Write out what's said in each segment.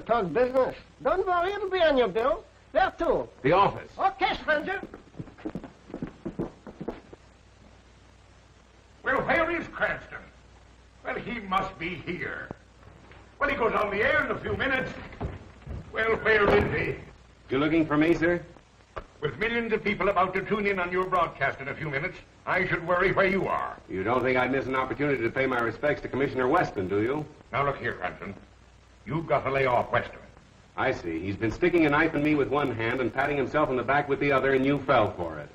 Talk business. Don't worry, it'll be on your bill. Where to? The office. Okay, stranger. Well, where is Cranston? Well, he must be here. Well, he goes on the air in a few minutes. Well, where is he? You looking for me, sir? With millions of people about to tune in on your broadcast in a few minutes, I should worry where you are. You don't think I'd miss an opportunity to pay my respects to Commissioner Weston, do you? Now, look here, Cranston. You've got to lay off Weston. I see. He's been sticking a knife in me with one hand and patting himself in the back with the other, and you fell for it.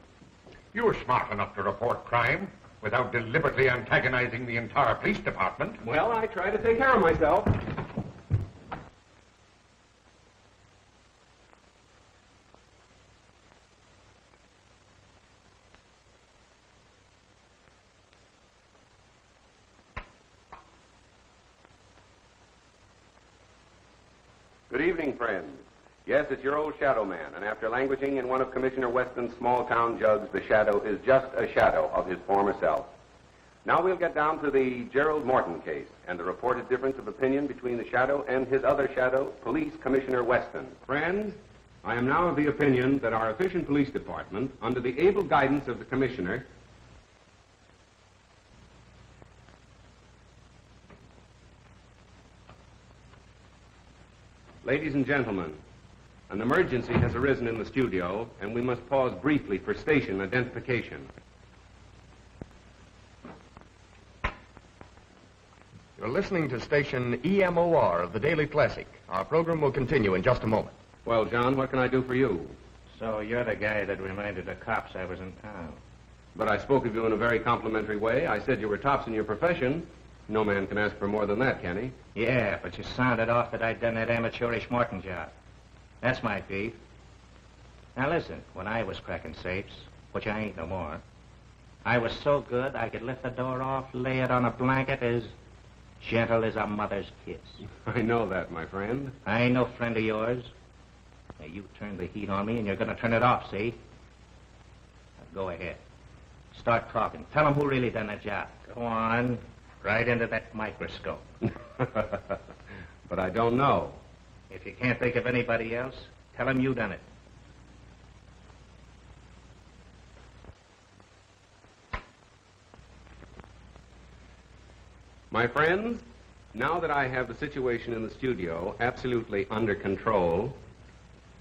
You're smart enough to report crime without deliberately antagonizing the entire police department. Well, I try to take care of myself. Good evening, friends. Yes, it's your old Shadow Man, and after languishing in one of Commissioner Weston's small-town jugs, the Shadow is just a shadow of his former self. Now we'll get down to the Gerald Morton case and the reported difference of opinion between the Shadow and his other Shadow, Police Commissioner Weston. Friends, I am now of the opinion that our efficient police department, under the able guidance of the Commissioner, Ladies and gentlemen, an emergency has arisen in the studio, and we must pause briefly for station identification. You're listening to station EMOR of the Daily Classic. Our program will continue in just a moment. Well, John, what can I do for you? So you're the guy that reminded the cops I was in town. But I spoke of you in a very complimentary way. I said you were tops in your profession. No man can ask for more than that, can he? Yeah, but you sounded off that I'd done that amateurish Morton job. That's my beef. Now listen, when I was cracking safes, which I ain't no more, I was so good I could lift the door off, lay it on a blanket as gentle as a mother's kiss. I know that, my friend. I ain't no friend of yours. Now, you turned the heat on me, and you're going to turn it off, see? Now, go ahead. Start talking. Tell them who really done that job. Go on. Right into that microscope. But I don't know. If you can't think of anybody else, tell them you done it. My friends, now that I have the situation in the studio absolutely under control,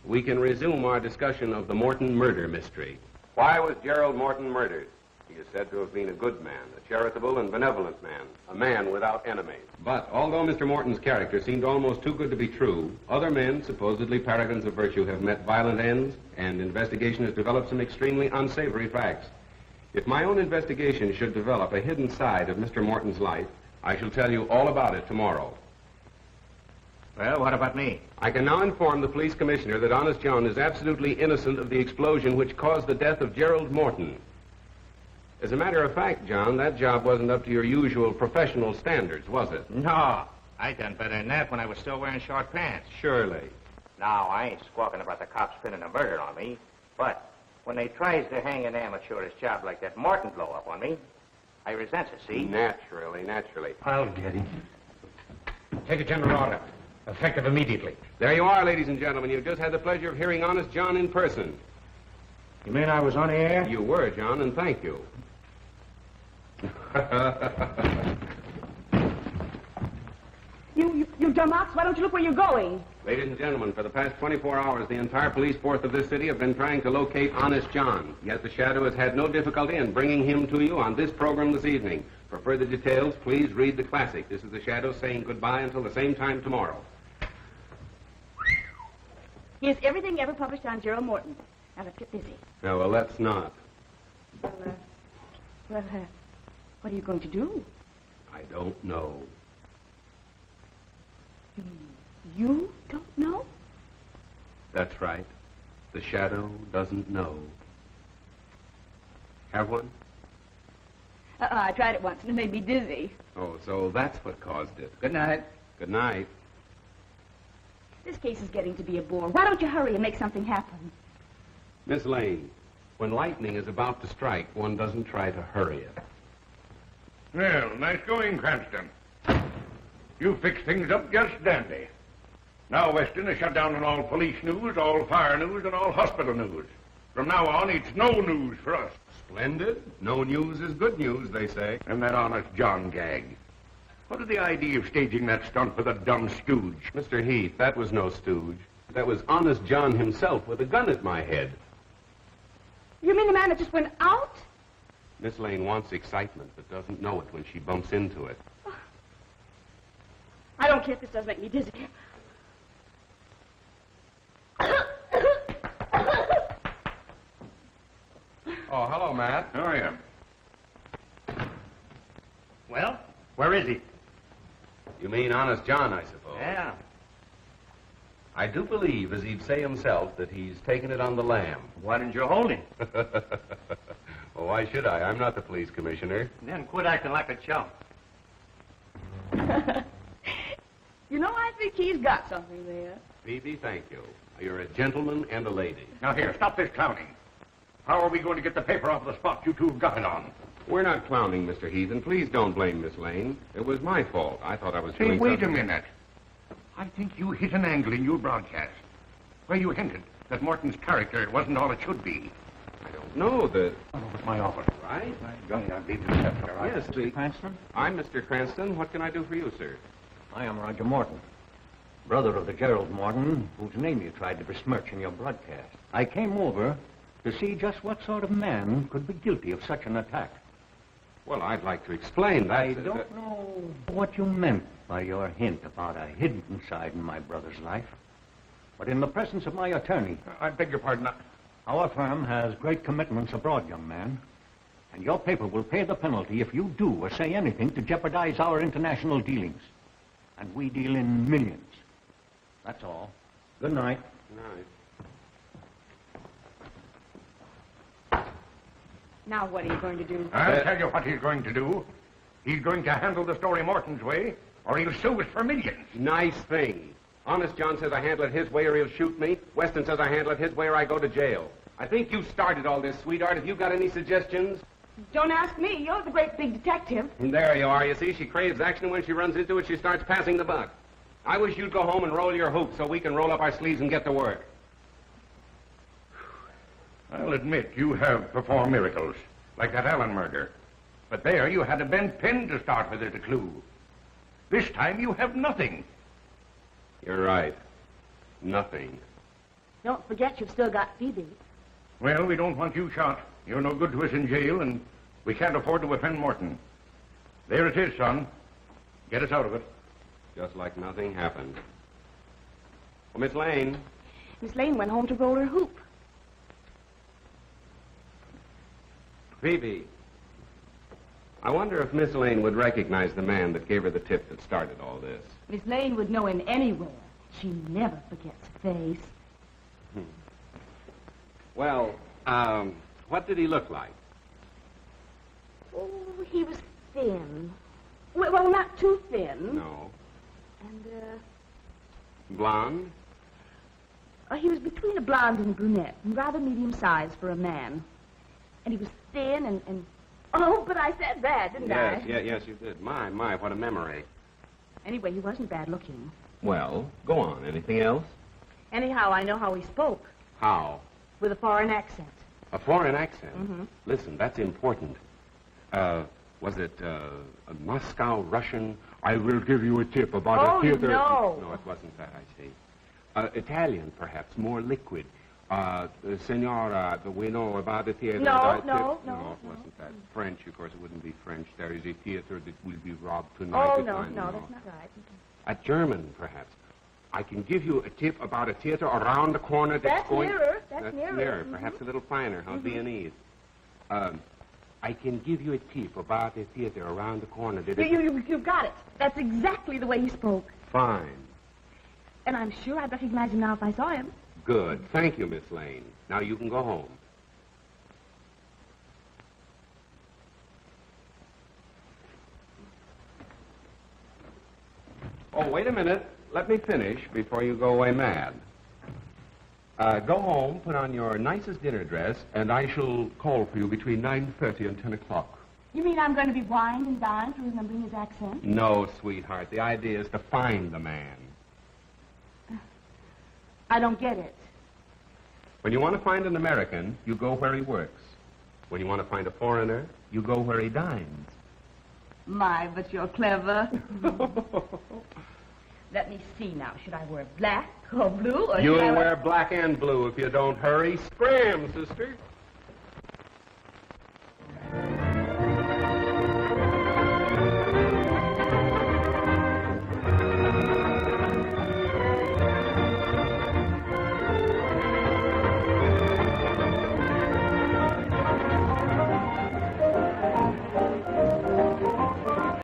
we can resume our discussion of the Morton murder mystery. Why was Gerald Morton murdered? He is said to have been a good man, a charitable and benevolent man, a man without enemies. But although Mr. Morton's character seemed almost too good to be true, other men, supposedly paragons of virtue, have met violent ends, and investigation has developed some extremely unsavory facts. If my own investigation should develop a hidden side of Mr. Morton's life, I shall tell you all about it tomorrow. Well, what about me? I can now inform the police commissioner that Honest John is absolutely innocent of the explosion which caused the death of Gerald Morton. As a matter of fact, John, that job wasn't up to your usual professional standards, was it? No. I done better than that when I was still wearing short pants. Surely. Now, I ain't squawking about the cops pinning a murder on me, but when they tries to hang an amateurish job like that Morton blow up on me, I resent it, see? Naturally. I'll get him. Take a general order. Effective immediately. There you are, ladies and gentlemen. You've just had the pleasure of hearing Honest John in person. You mean I was on the air? You were, John, and thank you. You dumb ox, why don't you look where you're going? Ladies and gentlemen, for the past 24 hours, the entire police force of this city have been trying to locate Honest John. Yet the Shadow has had no difficulty in bringing him to you on this program this evening. For further details, please read the classic. This is the Shadow saying goodbye until the same time tomorrow. Here's everything ever published on Gerald Morton. Now, let's get busy. No, well, let's not. Well, what are you going to do? I don't know. You don't know? That's right. The Shadow doesn't know. Have one? I tried it once and it made me dizzy. Oh, so that's what caused it. Good night. Good night. This case is getting to be a bore. Why don't you hurry and make something happen? Miss Lane, when lightning is about to strike, one doesn't try to hurry it. Well, nice going, Cranston. You fixed things up just dandy. Now, Weston has shut down on all police news, all fire news, and all hospital news. From now on, it's no news for us. Splendid. No news is good news, they say. And that honest John gag. What is the idea of staging that stunt with a dumb stooge? Mr. Heath, that was no stooge. That was honest John himself with a gun at my head. You mean the man that just went out? Miss Lane wants excitement, but doesn't know it when she bumps into it. I don't care if this does make me dizzy. Oh, hello, Matt. How are you? Well, where is he? You mean honest John, I suppose? Yeah. I do believe, as he'd say himself, that he's taken it on the lam. Why didn't you hold him? Well, why should I? I'm not the police commissioner. Then quit acting like a chump. You know, I think he's got something there. Phoebe, thank you. You're a gentleman and a lady. Now, here, stop this clowning. How are we going to get the paper off the spot you two have got it on? We're not clowning, Mr. Heath, and please don't blame Miss Lane. It was my fault. I thought I was Say, doing wait something. a minute. I think you hit an angle in your broadcast where you hinted that Morton's character wasn't all it should be. I don't know that... Over at my office. Right? Johnny, I'll be the receptor. Yes, Mr. please. Cranston? I'm Mr. Cranston. What can I do for you, sir? I am Roger Morton, brother of the Gerald Morton, whose name you tried to besmirch in your broadcast. I came over to see just what sort of man could be guilty of such an attack. Well, I'd like to explain that. I don't know what you meant by your hint about a hidden side in my brother's life. But in the presence of my attorney... I beg your pardon. Our firm has great commitments abroad, young man. And your paper will pay the penalty if you do or say anything to jeopardize our international dealings. And we deal in millions. That's all. Good night. Nice. Now what are you going to do? I'll tell you what he's going to do. He's going to handle the story Morton's way, or he'll sue us for millions. Nice thing. Honest John says I handle it his way or he'll shoot me. Weston says I handle it his way or I go to jail. I think you started all this, sweetheart. Have you got any suggestions? Don't ask me. You're the great big detective. And there you are. You see, she craves action, and when she runs into it, she starts passing the buck. I wish you'd go home and roll your hoop so we can roll up our sleeves and get to work. I'll admit you have performed miracles, like that Allen murder. But there you had a bent pin to start with as a clue. This time you have nothing. You're right. Nothing. Don't forget you've still got Phoebe. Well, we don't want you shot. You're no good to us in jail, and we can't afford to offend Morton. There it is, son. Get us out of it. Just like nothing happened. Well, Miss Lane. Miss Lane went home to roll her hoop. Phoebe. I wonder if Miss Lane would recognize the man that gave her the tip that started all this. Miss Lane would know him anywhere. She never forgets a face. Well, what did he look like? Oh, he was thin. Well, not too thin. No. And, Blonde? he was between a blonde and a brunette, and rather medium-sized for a man. And he was thin and... Oh, but I said that, didn't I? Yes, you did. My, what a memory. Anyway, he wasn't bad-looking. Well, go on. Anything else? Anyhow, I know how he spoke. How? With a foreign accent. A foreign accent? Mm-hmm. Listen, that's important. Was it a Moscow Russian? I will give you a tip about a theater... no. No, it wasn't that, I see. Italian, perhaps, more liquid. Senora, we know about the theater... No, it wasn't that. French, of course, it wouldn't be French. There is a theater that will be robbed tonight. Oh, no, that's not right. A German, perhaps. I can give you a tip about a theater around the corner that's going... That's nearer. Mm-hmm. Perhaps a little finer. How Viennese. I can give you a tip about a theater around the corner. You got it. That's exactly the way he spoke. Fine. And I'm sure I'd recognize him now if I saw him. Good. Thank you, Miss Lane. Now you can go home. Oh, wait a minute. Let me finish before you go away mad. Go home, put on your nicest dinner dress, and I shall call for you between 9:30 and 10 o'clock. You mean I'm going to be wined and dined for remembering his accent? No, sweetheart. The idea is to find the man. I don't get it. When you want to find an American, you go where he works. When you want to find a foreigner, you go where he dines. My, but you're clever. Let me see now. Should I wear black or blue? Or You'll wear black and blue if you don't hurry. Scram, sister.